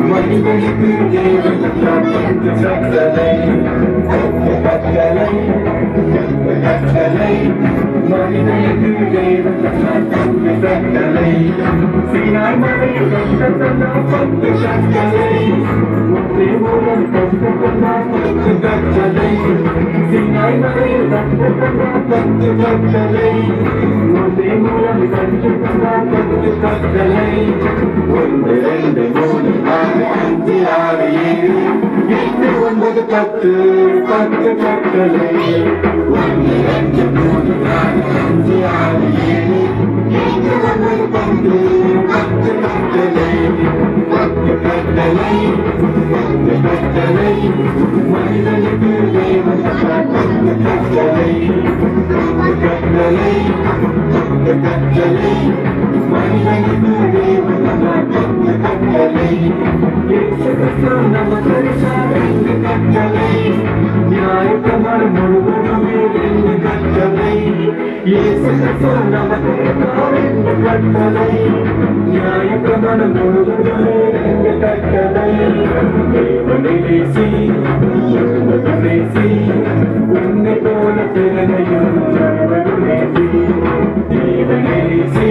மனிதனுக்கு தேவன் பத்து கட்டளை கட்டளை கட்டளை மனிதனுக்கு தேவன் பத்து கட்டளை சீனாய் மலையில் பத்து கட்டளை முத்தே மூலம் பத்து கட்டளை சீனாய் மலையில் பத்து கட்டளை முத்தே மூலம் பத்து கட்டளை 1 2 3 4 5 6 7 8 9 10 10 கட்டளை 1 2 3 4 5 6 7 8 9 10 10 கட்டளை 10 கட்டளை 10 கட்டளை மனிதனுக்கு தேவன் 10 கட்டளை 10 கட்டளை 10 கட்டளை மனிதனுக்கு தேவன் 10 கட்டளை இயேசு கிறிஸ்து நமக்கு ரெண்டு கட்டளை நியாயப்பிரமாணம் முழுவதுமே 2 கட்டளை இயேசு கிறிஸ்து நமக்கு ரெண்டு கட்டளை நியாயப்பிரமாணம் முழுவதுமே 2 கட்டளை தேவனை நேசி நேசி உன்னை போல பிறனையும் நேசி தேவனை நேசி